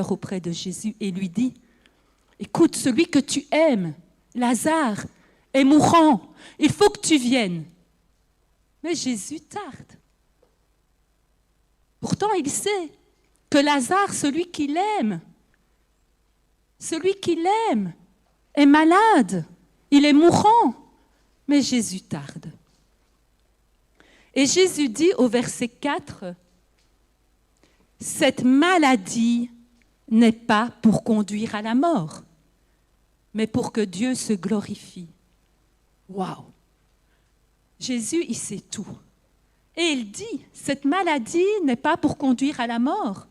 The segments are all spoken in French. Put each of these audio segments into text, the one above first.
auprès de Jésus et lui dit, « Écoute, celui que tu aimes, Lazare, est mourant, il faut que tu viennes. » Mais Jésus tarde. Pourtant, il sait que Lazare, celui qu'il aime, est malade, il est mourant. Mais Jésus tarde. Et Jésus dit au verset 4, « Cette maladie n'est pas pour conduire à la mort, mais pour que Dieu se glorifie. » Waouh! Jésus, il sait tout. Et il dit, cette maladie n'est pas pour conduire à la mort,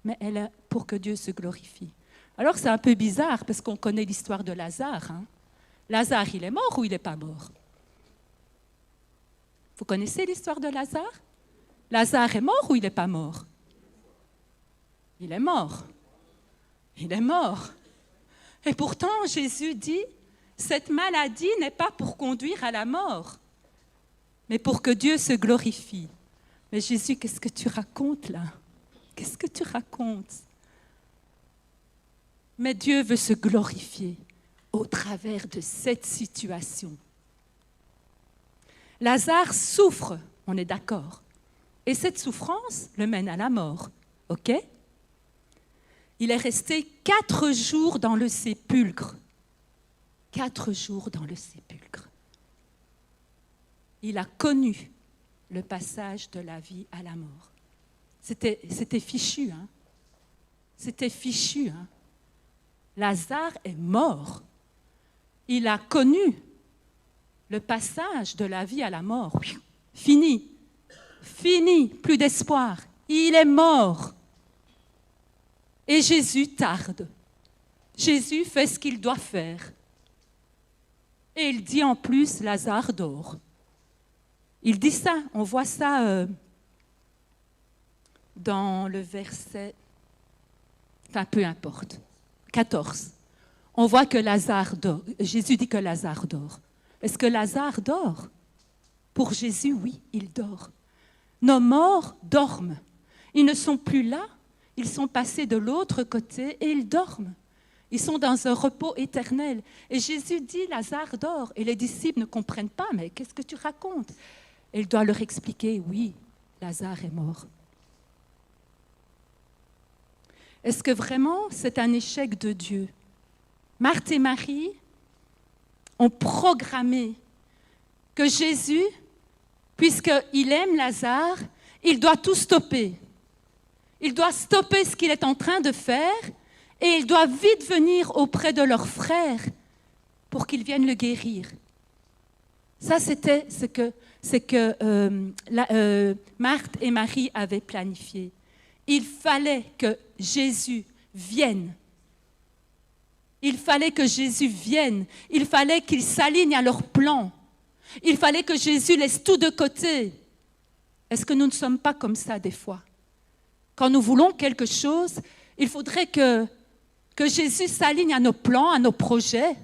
mais elle est pour que Dieu se glorifie. Alors c'est un peu bizarre, parce qu'on connaît l'histoire de Lazare. Hein? Lazare, il est mort ou il n'est pas mort? Vous connaissez l'histoire de Lazare? Lazare est mort ou il n'est pas mort? Il est mort. Il est mort. Et pourtant, Jésus dit, cette maladie n'est pas pour conduire à la mort, mais pour que Dieu se glorifie. Mais Jésus, qu'est-ce que tu racontes là? Qu'est-ce que tu racontes? Mais Dieu veut se glorifier au travers de cette situation. Lazare souffre, on est d'accord. Et cette souffrance le mène à la mort, ok? Il est resté 4 jours dans le sépulcre. 4 jours dans le sépulcre. Il a connu le passage de la vie à la mort. C'était fichu, hein? C'était fichu, hein? Lazare est mort. Il a connu le passage de la vie à la mort. Fini. Fini. Plus d'espoir. Il est mort. Et Jésus tarde. Jésus fait ce qu'il doit faire. Et il dit en plus, Lazare dort. Il dit ça, on voit ça dans le verset, enfin peu importe, 14. On voit que Lazare dort. Jésus dit que Lazare dort. Est-ce que Lazare dort? Pour Jésus, oui, il dort. Nos morts dorment. Ils ne sont plus là, ils sont passés de l'autre côté et ils dorment. Ils sont dans un repos éternel. Et Jésus dit, Lazare dort. Et les disciples ne comprennent pas, mais qu'est-ce que tu racontes? Et il doit leur expliquer, oui, Lazare est mort. Est-ce que vraiment c'est un échec de Dieu? Marthe et Marie ont programmé que Jésus, puisqu'il aime Lazare, il doit tout stopper. Il doit stopper ce qu'il est en train de faire et il doit vite venir auprès de leurs frères pour qu'ils viennent le guérir. Ça, c'était ce que Marthe et Marie avaient planifié. Il fallait que Jésus vienne. Il fallait que Jésus vienne. Il fallait qu'il s'aligne à leur plan. Il fallait que Jésus laisse tout de côté. Est-ce que nous ne sommes pas comme ça des fois? Quand nous voulons quelque chose, il faudrait que Jésus s'aligne à nos plans, à nos projets.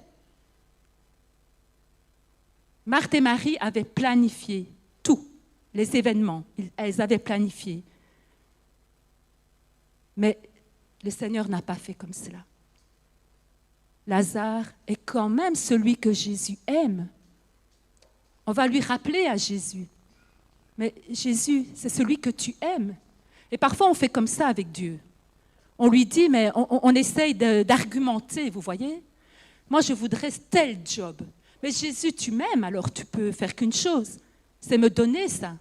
Marthe et Marie avaient planifié tout, les événements, elles avaient planifié. Mais le Seigneur n'a pas fait comme cela. Lazare est quand même celui que Jésus aime. On va lui rappeler à Jésus. Mais Jésus, c'est celui que tu aimes. Et parfois, on fait comme ça avec Dieu. On lui dit, mais on essaye d'argumenter, vous voyez? Moi, je voudrais tel job. Mais Jésus, tu m'aimes, alors tu peux faire qu'une chose, c'est me donner ça.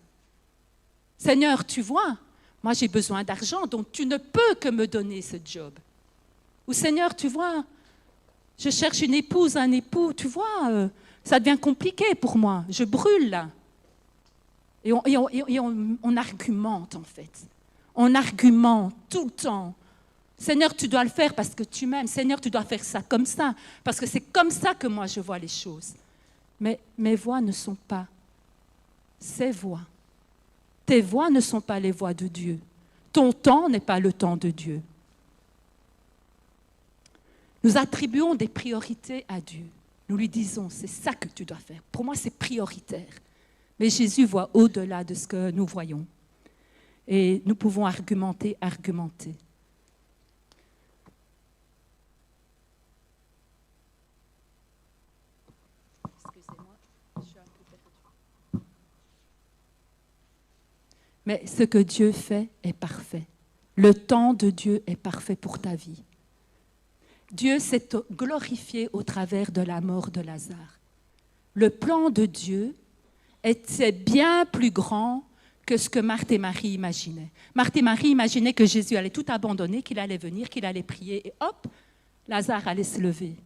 Seigneur, tu vois, moi j'ai besoin d'argent, donc tu ne peux que me donner ce job. Ou Seigneur, tu vois, je cherche une épouse, un époux, tu vois, ça devient compliqué pour moi, je brûle là. Et on argumente en fait. On argumente tout le temps. Seigneur, tu dois le faire parce que tu m'aimes. Seigneur, tu dois faire ça comme ça, parce que c'est comme ça que moi je vois les choses. Mais mes voix ne sont pas ces voix. Tes voix ne sont pas les voix de Dieu. Ton temps n'est pas le temps de Dieu. Nous attribuons des priorités à Dieu. Nous lui disons, c'est ça que tu dois faire. Pour moi, c'est prioritaire. Mais Jésus voit au-delà de ce que nous voyons. Et nous pouvons argumenter. Mais ce que Dieu fait est parfait. Le temps de Dieu est parfait pour ta vie. Dieu s'est glorifié au travers de la mort de Lazare. Le plan de Dieu était bien plus grand que ce que Marthe et Marie imaginaient. Marthe et Marie imaginaient que Jésus allait tout abandonner, qu'il allait venir, qu'il allait prier, et hop, Lazare allait se lever.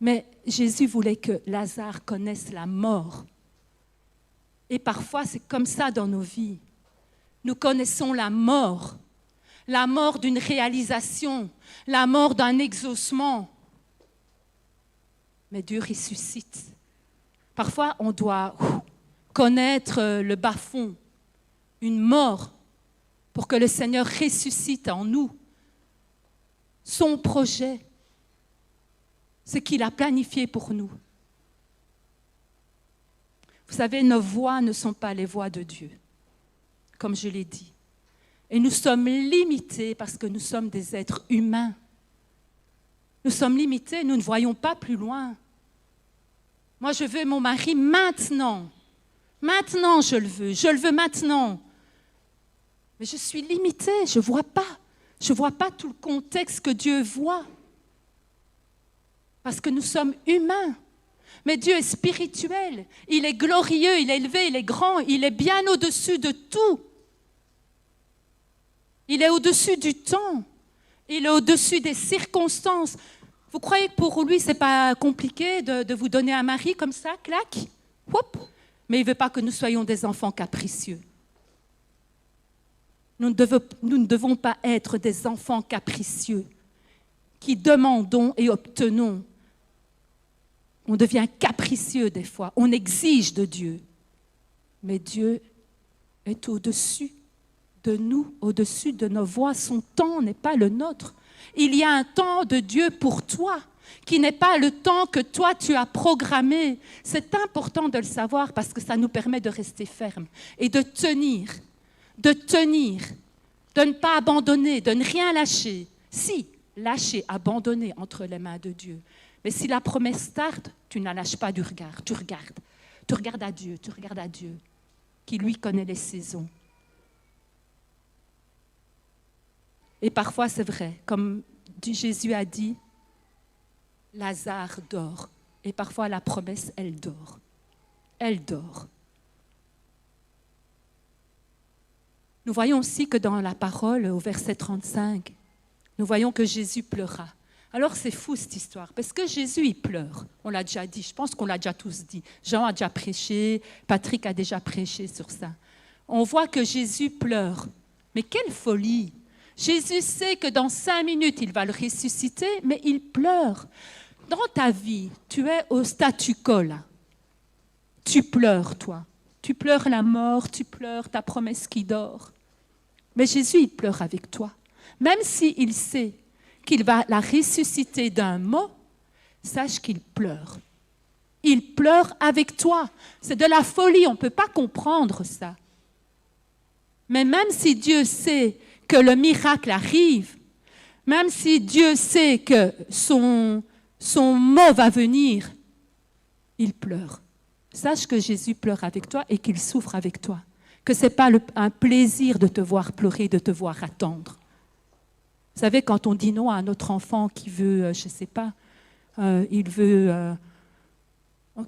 Mais Jésus voulait que Lazare connaisse la mort. Et parfois, c'est comme ça dans nos vies. Nous connaissons la mort d'une réalisation, la mort d'un exaucement. Mais Dieu ressuscite. Parfois, on doit connaître le bas-fond, une mort, pour que le Seigneur ressuscite en nous son projet, ce qu'il a planifié pour nous. Vous savez, nos voix ne sont pas les voix de Dieu, comme je l'ai dit. Et nous sommes limités parce que nous sommes des êtres humains. Nous sommes limités, nous ne voyons pas plus loin. Moi, je veux mon mari maintenant. Maintenant, je le veux maintenant. Mais je suis limitée, je ne vois pas. Je ne vois pas tout le contexte que Dieu voit. Parce que nous sommes humains. Mais Dieu est spirituel. Il est glorieux, il est élevé, il est grand, il est bien au-dessus de tout. Il est au-dessus du temps. Il est au-dessus des circonstances. Vous croyez que pour lui, ce n'est pas compliqué de vous donner un mari comme ça, clac, hop. Mais il ne veut pas que nous soyons des enfants capricieux. Nous ne devons pas être des enfants capricieux qui demandons et obtenons. On devient capricieux des fois, on exige de Dieu. Mais Dieu est au-dessus de nous, au-dessus de nos voix. Son temps n'est pas le nôtre. Il y a un temps de Dieu pour toi, qui n'est pas le temps que toi tu as programmé. C'est important de le savoir parce que ça nous permet de rester fermes et de tenir, de ne pas abandonner, de ne rien lâcher. Si, lâcher, abandonner entre les mains de Dieu. Mais si la promesse tarde, tu ne la lâches pas du regard, tu regardes. Tu regardes à Dieu, qui lui connaît les saisons. Et parfois, c'est vrai, comme Jésus a dit, Lazare dort. Et parfois, la promesse, elle dort. Elle dort. Nous voyons aussi que dans la parole, au verset 35, nous voyons que Jésus pleura. Alors c'est fou cette histoire, parce que Jésus, il pleure. On l'a déjà dit, je pense qu'on l'a déjà tous dit. Jean a déjà prêché, Patrick a déjà prêché sur ça. On voit que Jésus pleure. Mais quelle folie! Jésus sait que dans 5 minutes, il va le ressusciter, mais il pleure. Dans ta vie, tu es au statu quo, là. Tu pleures, toi. Tu pleures la mort, tu pleures ta promesse qui dort. Mais Jésus, il pleure avec toi. Même s'il sait qu'il va la ressusciter d'un mot, sache qu'il pleure. Il pleure avec toi. C'est de la folie, on ne peut pas comprendre ça. Mais même si Dieu sait que le miracle arrive, même si Dieu sait que son mot va venir, il pleure. Sache que Jésus pleure avec toi et qu'il souffre avec toi. Que ce n'est pas un plaisir de te voir pleurer, de te voir attendre. Vous savez, quand on dit non à notre enfant qui veut, je ne sais pas, il veut...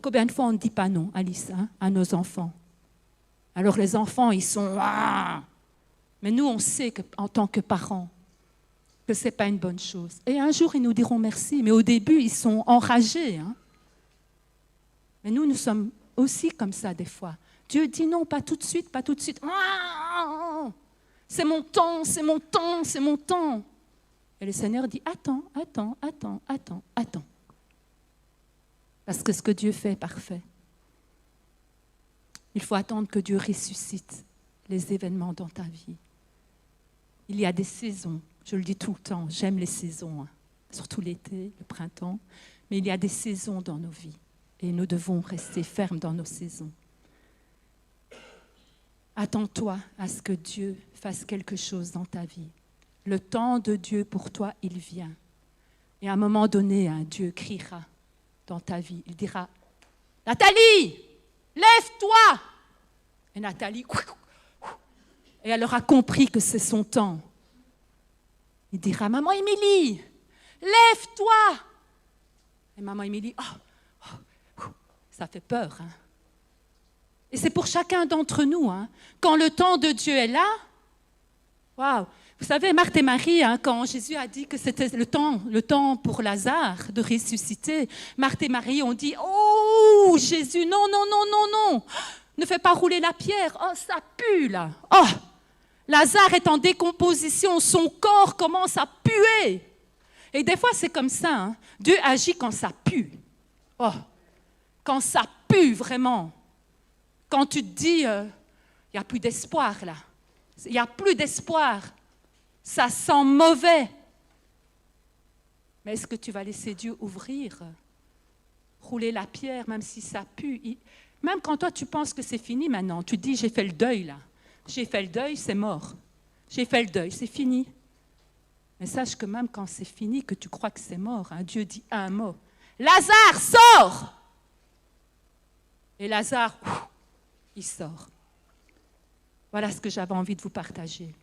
combien de fois on ne dit pas non, Alice, hein, à nos enfants? Alors les enfants, ils sont... Ah! Mais nous, on sait qu'en tant que parents, que ce n'est pas une bonne chose. Et un jour, ils nous diront merci, mais au début, ils sont enragés. Hein? Mais nous sommes aussi comme ça des fois. Dieu dit non, pas tout de suite, pas tout de suite. Ah! C'est mon temps, c'est mon temps, c'est mon temps. Et le Seigneur dit attends. Parce que ce que Dieu fait est parfait. Il faut attendre que Dieu ressuscite les événements dans ta vie. Il y a des saisons, je le dis tout le temps, j'aime les saisons, hein, surtout l'été, le printemps, mais il y a des saisons dans nos vies et nous devons rester fermes dans nos saisons. Attends-toi à ce que Dieu fasse quelque chose dans ta vie. Le temps de Dieu pour toi, il vient. Et à un moment donné, hein, Dieu criera dans ta vie. Il dira « Nathalie, lève-toi !» Et Nathalie Et elle aura compris que c'est son temps. Il dira, maman Émilie, lève-toi. Et maman Émilie, ça fait peur. Hein. Et c'est pour chacun d'entre nous. Hein. Quand le temps de Dieu est là, waouh. Vous savez, Marthe et Marie, hein, quand Jésus a dit que c'était le temps pour Lazare de ressusciter, Marthe et Marie ont dit, oh Jésus, non, non, non, non, non, ne fais pas rouler la pierre, oh ça pue là, oh Lazare est en décomposition, son corps commence à puer. Et des fois c'est comme ça, hein. Dieu agit quand ça pue, oh, quand ça pue vraiment, quand tu te dis, il n'y a plus d'espoir là, il n'y a plus d'espoir. Ça sent mauvais. Mais est-ce que tu vas laisser Dieu ouvrir, rouler la pierre, même si ça pue? Même quand toi, tu penses que c'est fini maintenant, tu te dis, j'ai fait le deuil là. J'ai fait le deuil, c'est mort. J'ai fait le deuil, c'est fini. Mais sache que même quand c'est fini, que tu crois que c'est mort, hein, Dieu dit un mot. Lazare, sors! Et Lazare, il sort. Voilà ce que j'avais envie de vous partager.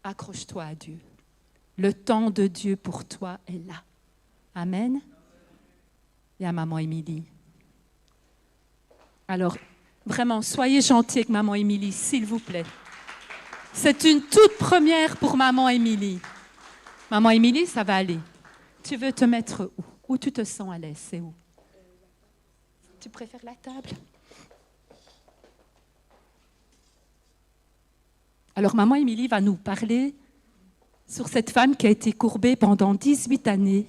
Accroche-toi à Dieu. Le temps de Dieu pour toi est là. Amen. Et à maman Émilie. Alors, vraiment, soyez gentils avec maman Émilie, s'il vous plaît. C'est une toute première pour maman Émilie. Maman Émilie, ça va aller. Tu veux te mettre où? Où tu te sens à l'aise? C'est où? Tu préfères la table? Alors, maman Émilie va nous parler sur cette femme qui a été courbée pendant 18 années.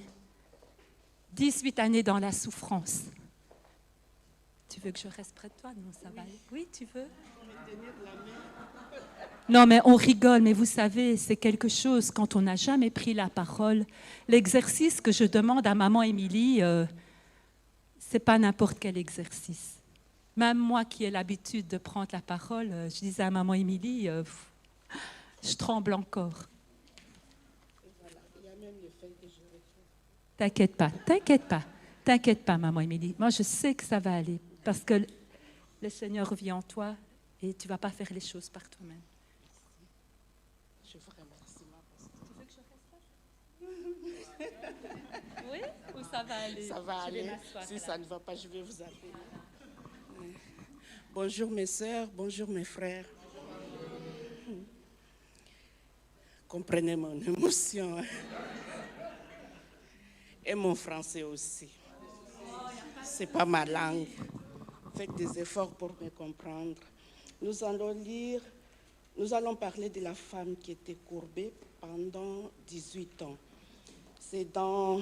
18 années dans la souffrance. Tu veux que je reste près de toi? Non, ça va aller. Oui, tu veux? Non, mais on rigole, mais vous savez, c'est quelque chose, quand on n'a jamais pris la parole, l'exercice que je demande à maman Émilie, c'est pas n'importe quel exercice. Même moi qui ai l'habitude de prendre la parole, je disais à maman Émilie, je tremble encore. T'inquiète pas, t'inquiète pas, t'inquiète pas, maman Émilie. Moi, je sais que ça va aller parce que le Seigneur revient en toi et tu ne vas pas faire les choses par toi-même. Je vous remercie, ma Tu veux que je reste? Oui, ou ça va aller? Ça va aller. Si ça ne va pas, je vais vous appeler. Bonjour mes sœurs, bonjour mes frères. Comprenez mon émotion. Hein? Et mon français aussi. C'est pas ma langue. Faites des efforts pour me comprendre. Nous allons parler de la femme qui était courbée pendant 18 ans. C'est dans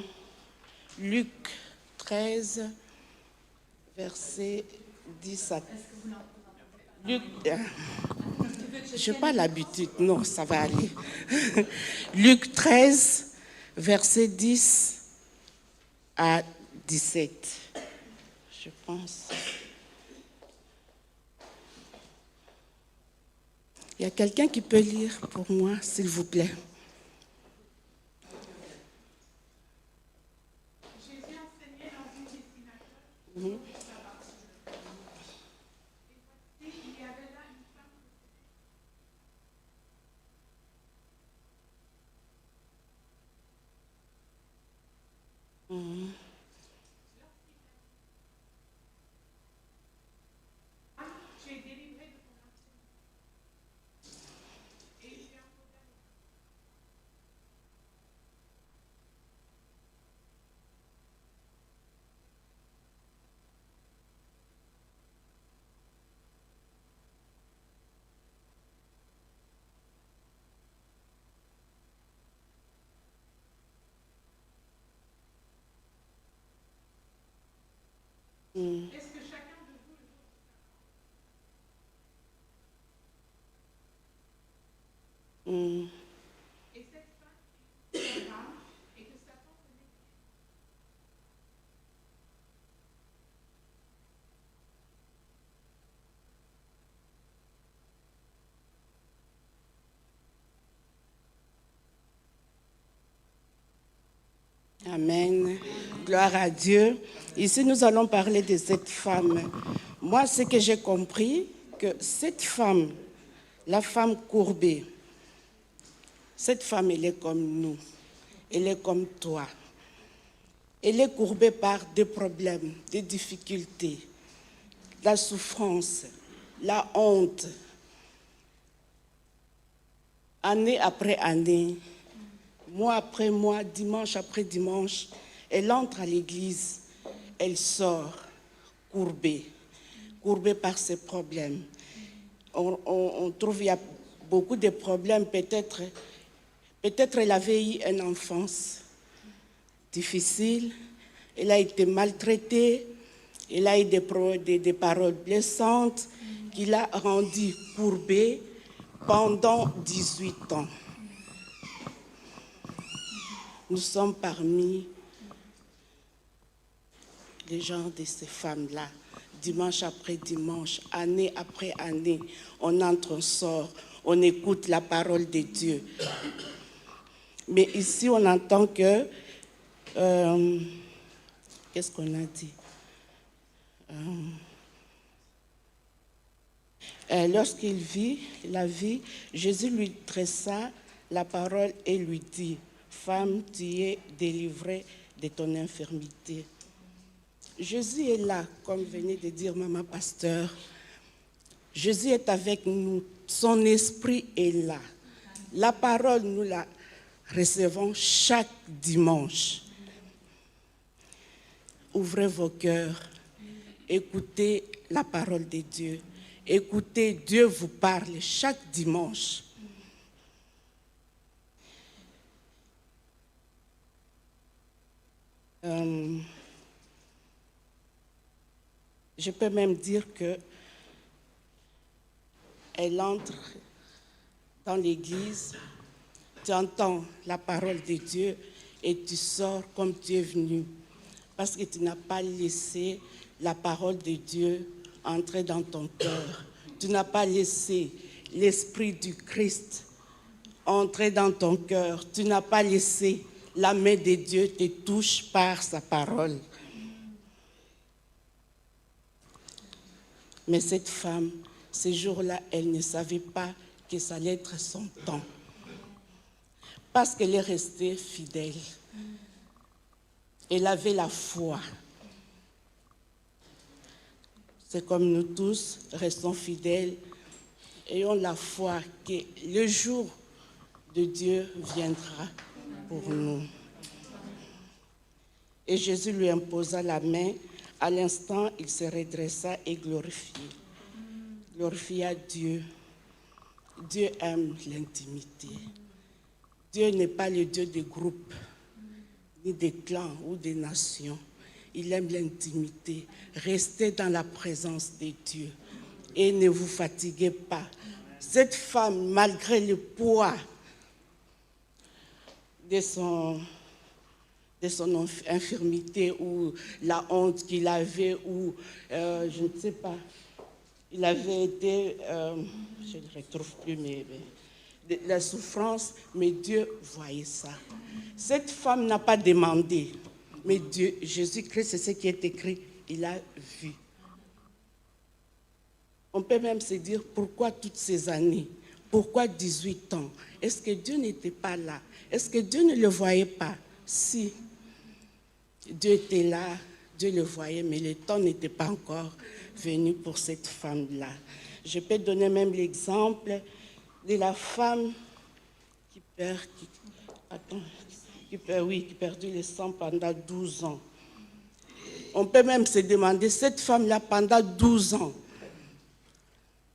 Luc 13, verset 10 à... Luc... Je n'ai pas l'habitude, non, ça va aller. Luc 13, verset 10 à 17, je pense. Il y a quelqu'un qui peut lire pour moi, s'il vous plaît. Jésus enseignait dans une destination. Et il y avait là une femme. Tu es délivré de ton absence. Et il vient pour ta Est-ce que chacun de vous et cette femme est femme et que Satan connaît Amen. Gloire à Dieu. Ici, nous allons parler de cette femme. Moi, ce que j'ai compris, que cette femme, la femme courbée, cette femme, elle est comme nous, elle est comme toi. Elle est courbée par des problèmes, des difficultés, la souffrance, la honte. Année après année, mois après mois, dimanche après dimanche, elle entre à l'église, elle sort courbée par ses problèmes. On trouve qu'il y a beaucoup de problèmes, peut-être elle avait eu une enfance difficile, elle a été maltraitée, elle a eu des paroles blessantes qui l'a rendue courbée pendant 18 ans. Nous sommes parmi les gens de ces femmes-là. Dimanche après dimanche, année après année, on entre, on sort, on écoute la parole de Dieu. Mais ici, on entend que... qu'est-ce qu'on a dit? Lorsqu'il vit la vie, Jésus lui dressa la parole et lui dit, « Femme, tu es délivrée de ton infirmité. » Jésus est là, comme venait de dire Maman Pasteur. Jésus est avec nous, son esprit est là. La parole, nous la recevons chaque dimanche. Ouvrez vos cœurs, écoutez la parole de Dieu. Écoutez, Dieu vous parle chaque dimanche. Je peux même dire que elle entre dans l'église, tu entends la parole de Dieu et tu sors comme tu es venu. Parce que tu n'as pas laissé la parole de Dieu entrer dans ton cœur. Tu n'as pas laissé l'Esprit du Christ entrer dans ton cœur. Tu n'as pas laissé la main de Dieu te toucher par sa parole. Mais cette femme, ce jour-là, elle ne savait pas que ça allait être son temps. Parce qu'elle est restée fidèle. Elle avait la foi. C'est comme nous tous, restons fidèles, ayons la foi que le jour de Dieu viendra pour nous. Et Jésus lui imposa la main. À l'instant, il se redressa et glorifia Dieu. Dieu aime l'intimité. Dieu n'est pas le Dieu des groupes, ni des clans ou des nations. Il aime l'intimité. Restez dans la présence de Dieu et ne vous fatiguez pas. Cette femme, malgré le poids de son infirmité ou la honte qu'il avait ou je ne sais pas, il avait été, je ne retrouve plus, mais la souffrance, mais Dieu voyait ça. Cette femme n'a pas demandé, mais Dieu, Jésus-Christ, c'est ce qui est écrit, il a vu. On peut même se dire, pourquoi toutes ces années? Pourquoi 18 ans? Est-ce que Dieu n'était pas là? Est-ce que Dieu ne le voyait pas? Si, Dieu était là, Dieu le voyait, mais le temps n'était pas encore venu pour cette femme-là. Je peux donner même l'exemple de la femme qui perdit le sang pendant 12 ans. On peut même se demander, cette femme-là, pendant 12 ans,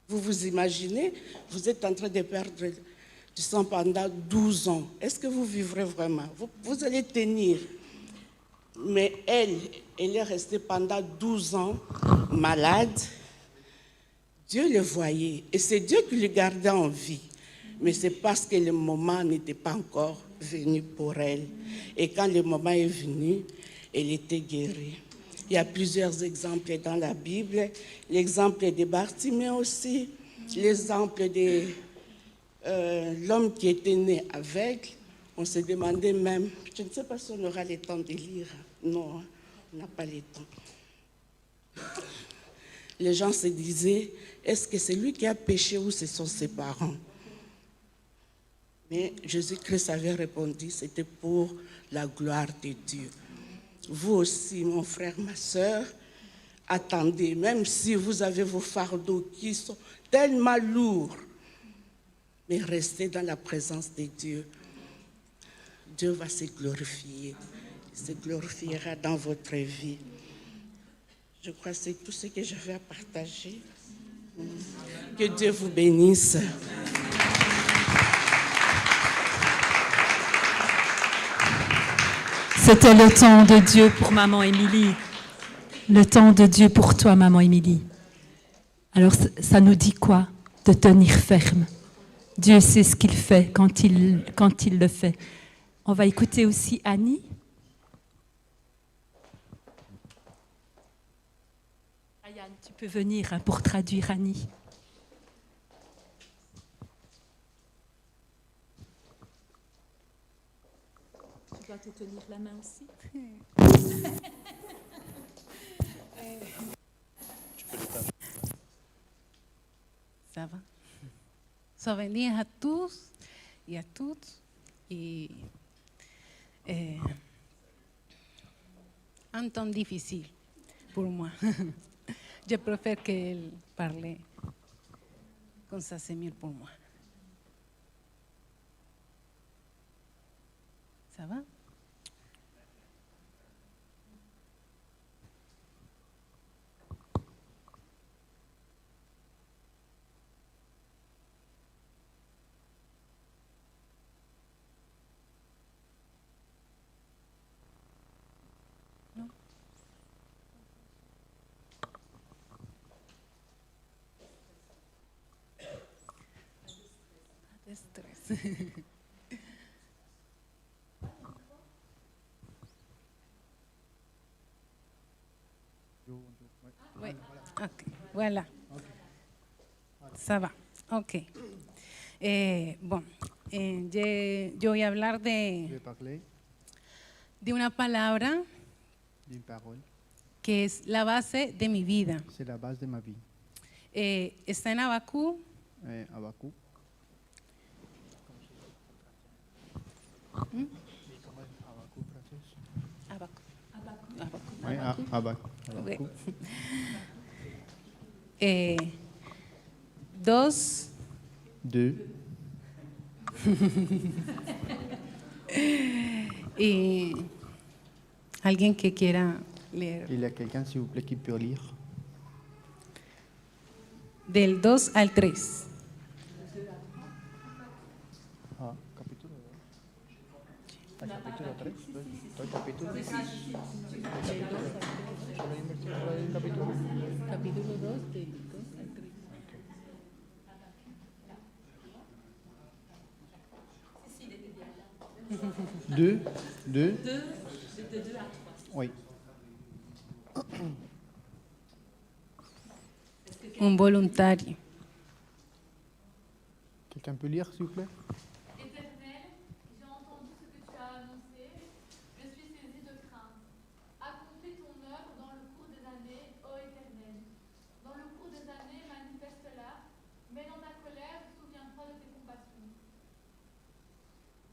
vous vous imaginez, vous êtes en train de perdre du sang pendant 12 ans. Est-ce que vous vivrez vraiment? Vous allez tenir. Mais elle est restée pendant 12 ans malade. Dieu le voyait. Et c'est Dieu qui le gardait en vie. Mais c'est parce que le moment n'était pas encore venu pour elle. Et quand le moment est venu, elle était guérie. Il y a plusieurs exemples dans la Bible. L'exemple de Bartimée aussi. L'exemple de l'homme qui était né aveugle. On se demandait même, je ne sais pas si on aura le temps de lire. Non, on n'a pas le temps. les gens se disaient, est-ce que c'est lui qui a péché ou ce sont ses parents? Mais Jésus-Christ avait répondu, c'était pour la gloire de Dieu. Vous aussi, mon frère, ma soeur, attendez, même si vous avez vos fardeaux qui sont tellement lourds, mais restez dans la présence de Dieu. Dieu va se glorifier. Il se glorifiera dans votre vie. Je crois que c'est tout ce que j'avais à partager. Que Dieu vous bénisse. C'était le temps de Dieu pour maman Émilie. Le temps de Dieu pour toi, maman Émilie. Alors, ça nous dit quoi? De tenir ferme. Dieu sait ce qu'il fait quand il le fait. On va écouter aussi Annie. Ayane, tu peux venir pour traduire Annie. Tu dois te tenir la main aussi. Ça va? So, bendiga a tous y a toutes. Y un temps difficile pour moi. Je préfère qu'elle parle comme ça, c'est mieux pour moi. Ça va? Estrés. Oui. Ok, voilà. Ça va. Ok. Bon, yo voy a hablar Je vais parler de una palabra d'une parole. que es la base de mi vida. C'est la base de ma vie. Está en Habacuc, Habacuc. Habacuc francés. Oui, Habacuc. Ok. 2. 2. Y alguien que quiera leer. Il y a quelqu'un, s'il vous plaît, qui peut lire. Del 2 al 3. Capítulo 2. Capítulo 3. ¿Todo el capítulo? ¿Solo inversión por el capítulo? Capítulo 2, del 2 al 3. 2. 2. Oui. Un voluntario. Quelqu'un peut lire, s'il vous plaît? Éternel, j'ai entendu ce que tu as annoncé, je suis saisi de crainte. Accomplis ton œuvre dans le cours des années, ô Éternel. Dans le cours des années, manifeste-la, mais dans ta colère, souviens-toi de tes compassions.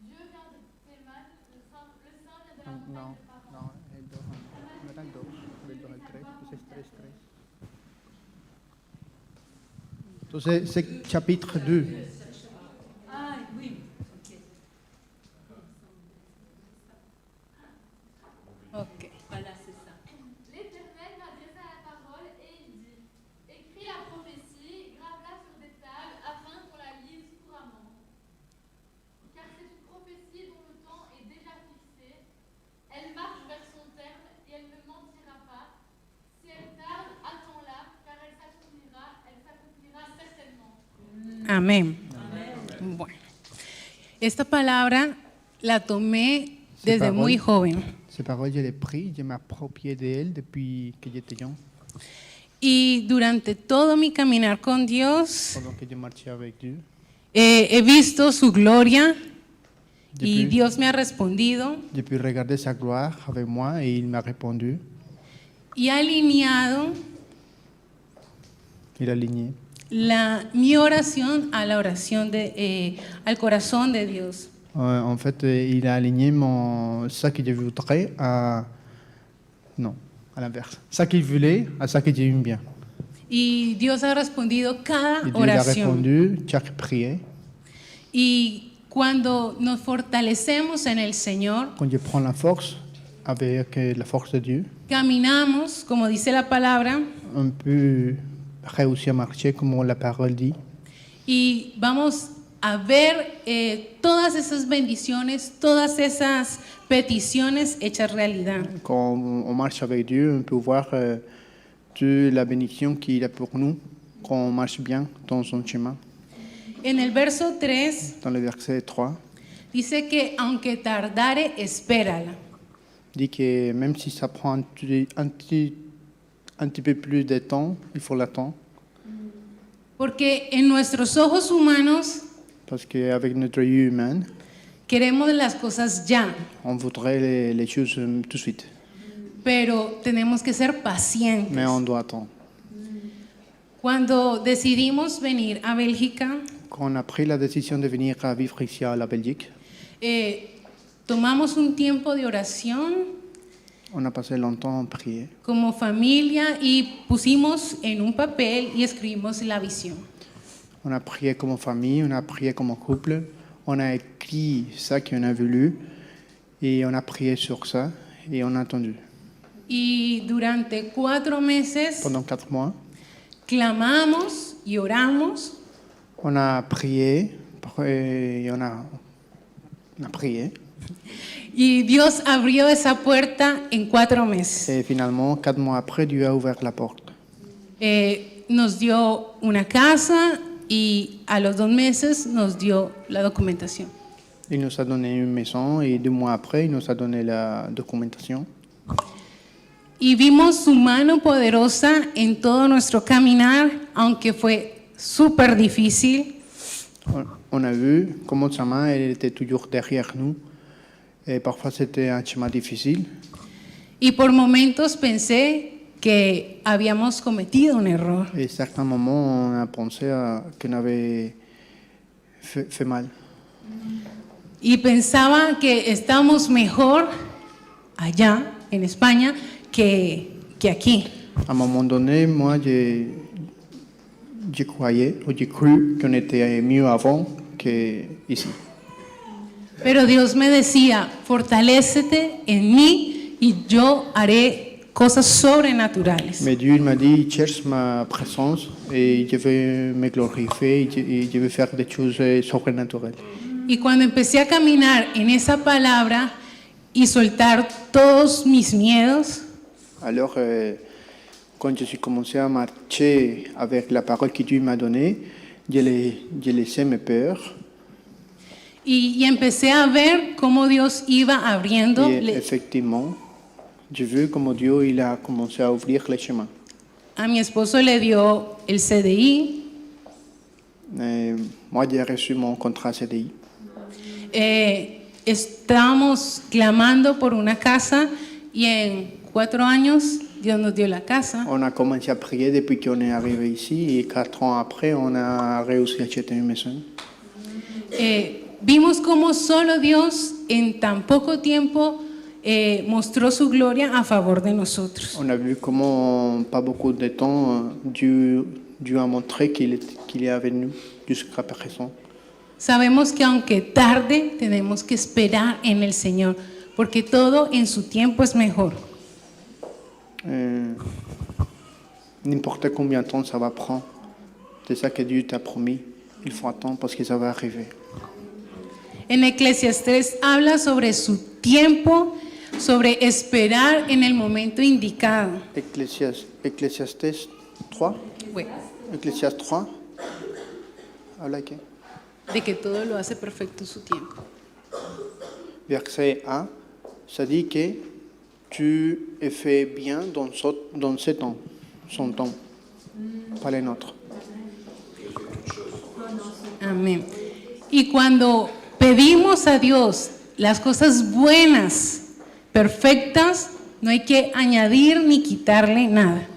Dieu vient de tes mains, le sein vient de la montagne de Paran. Non, el 2. No era el 2, del 2 al 3, pues es 3, 3. Entonces, c'est chapitre 2. Ah oui. Ok. Voilà, c'est ça. L'Éternel m'adressa la parole et il dit, écris la prophétie, grave-la sur des tables afin qu'on la lise couramment. Car c'est une prophétie dont le temps est déjà fixé. Elle marche vers son terme et elle ne mentira pas. Si elle tarde, attends-la, car elle s'accomplira certainement. Amén. Bueno, esta palabra la tomé desde muy joven Ces paroles, je les pris, je m'appropriais d'elles depuis que j'étais jeune. y durante todo mi caminar con Dios Pendant que je marchais avec Dieu. he visto su gloria y Depuis, Dios me ha respondido j'ai pu regarder sa gloire avec moi et il m'a répondu. y ha alineado Il a aligné mi oración a la oración al corazón de Dios. En fait, il a aligné ça que je voudrais à... Non, à l'inverse. Ça qu'il voulait à ça que j'ai eu bien. Y Dios ha respondido cada Et Dieu a oración. répondu chaque prière. Y cuando nos fortalecemos en el Señor, Quand je prends la force, avec la force de Dieu, caminamos, como dice la palabra, on peut réussir à marcher comme la parole dit. y vamos a ver todas esas bendiciones, todas esas peticiones hechas realidad. Quand on marche avec Dieu, on peut voir toute la bénédiction qu'il a pour nous quand on marche bien dans son chemin. En el verso 3 Dans le verset 3, dice que aunque tardare, espérala. dit que même si ça prend un petit peu plus de temps, il faut l'attendre. Porque en nuestros ojos humanos Parce qu'avec notre œil humain, queremos las cosas ya, on voudrait les choses tout de suite. pero tenemos que ser pacientes. Mais on doit attendre. Cuando decidimos venir a Bélgica, Quand on a pris la décision de venir à vivre ici à la Belgique, tomamos un tiempo de oración on a passé longtemps en prière. como familia y pusimos en un papel y escribimos la visión. On a prié comme famille, on a prié comme couple, on a écrit ça qu'on a voulu et on a prié sur ça et on a attendu. Y durante 4 meses Pendant 4 mois, clamamos y oramos on a prié et on a prié. y Dios abrió esa puerta en 4 meses. Et finalement, 4 mois après, Dieu a ouvert la porte. Nos dio una casa y a los 2 meses nos dio la documentación. Il nous a donné une maison et 2 mois après, il nous a donné la documentation. Y vimos su mano poderosa en todo nuestro caminar, aunque fue súper difícil. On a vu comment sa main elle était toujours derrière nous. Et parfois, c'était un chemin difficile. Y por momentos pensé que habíamos cometido un error. Et à certains moments, on a pensé qu'on avait fait mal. Y pensaba que estábamos mejor allá, en España, que aquí. À un moment donné, moi, j'ai cru qu'on était mieux avant qu'ici. Pero Dios me decía, fortalécete en mí y yo haré cosas sobrenaturales. Mais Dieu il m'a dit, cherche ma présence et je vais me glorifier et je vais faire des choses surnaturelles. Y cuando empecé a caminar en esa palabra y soltar todos mis miedos, Alors, quand je suis commencé à marcher avec la parole que Dieu m'a donnée, j'ai laissé mes peurs. y empecé a ver cómo Dios iba abriendo. Et effectivement, j'ai vu comment Dieu il a commencé à ouvrir les chemins. A mi esposo le dio el CDI. Moi, j'ai reçu mon contrat CDI. Estábamos clamando por una casa y en 4 años Dios nos dio la casa. On a commencé à prier depuis qu'on est arrivé ici et 4 ans après, on a réussi à acheter une maison. Vimos cómo solo Dios en tan poco tiempo mostró su gloria a favor de nosotros. On a vu comment, en pas beaucoup de temps, Dieu a montré qu'il est avec nous jusqu'à présent. Sabemos que aunque tarde, tenemos que esperar en el Señor, porque todo en su tiempo es mejor. N'importe combien de temps ça va prendre, c'est ça que Dieu t'a promis. Il faut attendre parce que ça va arriver. En Eclesiastés habla sobre su tiempo, sobre esperar en el momento indicado. Ecclésiastes 3. Bueno, Ecclésiastes 3. Habla qué? de que todo lo hace perfecto en su tiempo. Verset 1, ça dit que tu es fait bien dans ce temps, son temps, pas les nôtres. Amén. Y cuando pedimos a Dios las cosas buenas, perfectas, no hay que añadir ni quitarle nada.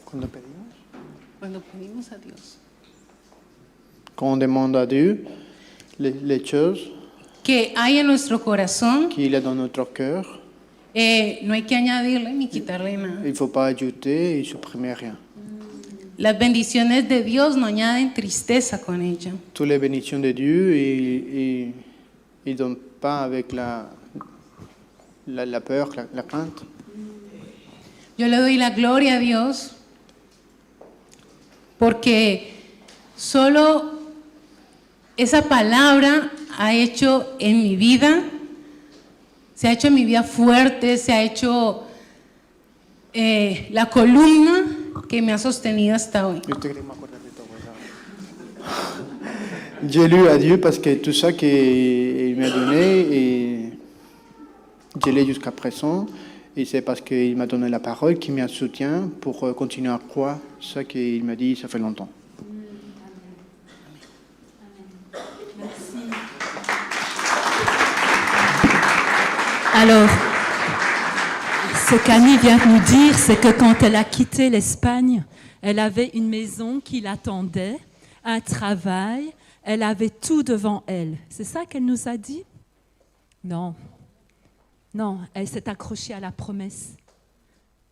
Cuando pedimos, Cuando pedimos a Dios Quand on demande à Dieu les choses que hay en nuestro corazón, qu'il a dans notre cœur, no hay que añadirle ni quitarle nada. il ne faut pas ajouter et supprimer rien. Las bendiciones de Dios no añaden tristeza con ella. Toutes les bénédictions de Dieu, ils ne donnent pas avec la peur, la crainte. Yo le doy la gloria a Dios porque solo esa palabra ha hecho en mi vida, se ha hecho en mi vida fuerte, se ha hecho la columna que me ha sostenido hasta hoy. J'ai lu à Dieu parce que tout ça qu'il m'a donné, et je l'ai jusqu'à présent, et c'est parce qu'il m'a donné la parole qui me soutient pour continuer à croire ça qu'il m'a dit, ça fait longtemps. Alors, ce qu'Annie vient de nous dire, c'est que quand elle a quitté l'Espagne, elle avait une maison qui l'attendait, un travail, elle avait tout devant elle. C'est ça qu'elle nous a dit? Non. Non, elle s'est accrochée à la promesse.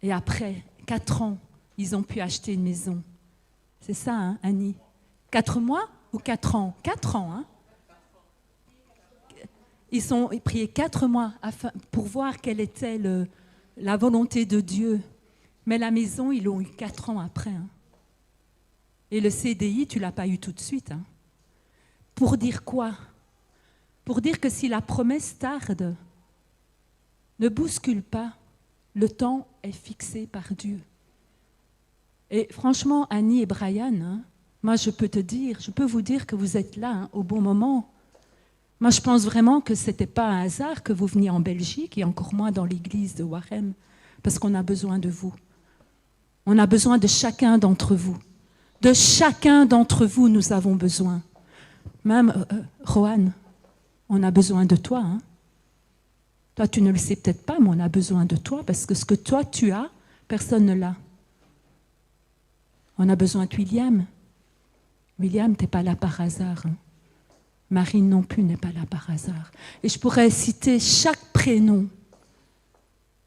Et après 4 ans, ils ont pu acheter une maison. C'est ça, hein, Annie? 4 mois ou 4 ans? 4 ans, hein? Ils ont prié 4 mois pour voir quelle était la volonté de Dieu. Mais la maison, ils l'ont eu 4 ans après. Hein. Et le CDI, tu ne l'as pas eu tout de suite. Hein. Pour dire quoi? Pour dire que si la promesse tarde, ne bouscule pas. Le temps est fixé par Dieu. Et franchement, Annie et Brian, hein, moi je peux vous dire que vous êtes là hein, au bon moment. Moi, je pense vraiment que ce n'était pas un hasard que vous veniez en Belgique et encore moins dans l'église de Warem, parce qu'on a besoin de vous. On a besoin de chacun d'entre vous. De chacun d'entre vous, nous avons besoin. Même, Rohan, on a besoin de toi. Hein. Toi, tu ne le sais peut-être pas, mais on a besoin de toi, parce que ce que toi, tu as, personne ne l'a. On a besoin de William. William, tu n'es pas là par hasard. Hein. Marine non plus n'est pas là par hasard. Et je pourrais citer chaque prénom.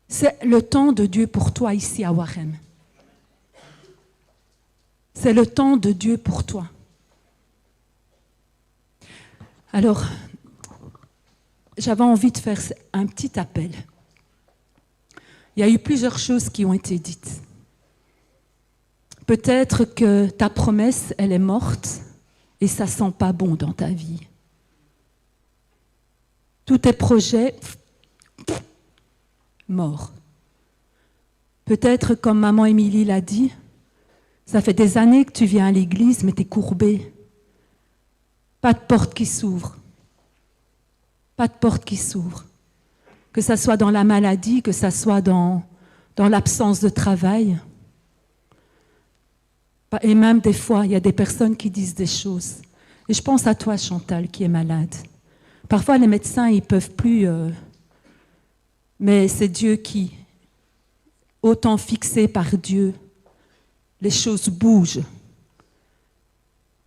C'est le temps de Dieu pour toi ici à Warem. C'est le temps de Dieu pour toi. Alors, j'avais envie de faire un petit appel. Il y a eu plusieurs choses qui ont été dites. Peut-être que ta promesse, elle est morte et ça sent pas bon dans ta vie. Tous tes projets, morts. Peut-être, comme maman Émilie l'a dit, ça fait des années que tu viens à l'église, mais tu es courbé. Pas de porte qui s'ouvre. Pas de porte qui s'ouvre. Que ça soit dans la maladie, que ça soit dans l'absence de travail. Et même des fois, il y a des personnes qui disent des choses. Et je pense à toi, Chantal, qui est malade. Parfois, les médecins, ils ne peuvent plus. Mais c'est Dieu qui, autant fixé par Dieu, les choses bougent.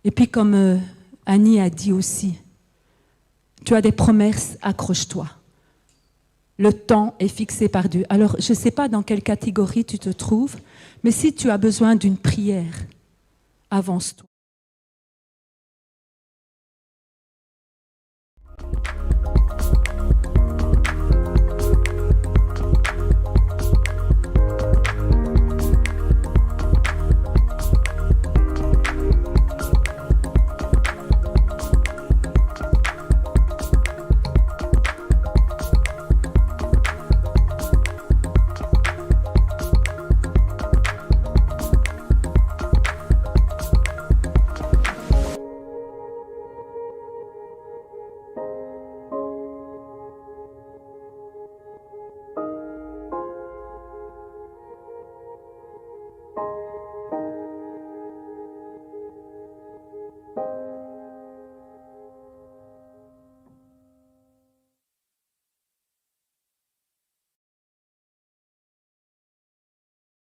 Et puis, comme Annie a dit aussi, tu as des promesses, accroche-toi. Le temps est fixé par Dieu. Alors, je ne sais pas dans quelle catégorie tu te trouves, mais si tu as besoin d'une prière, avance-toi.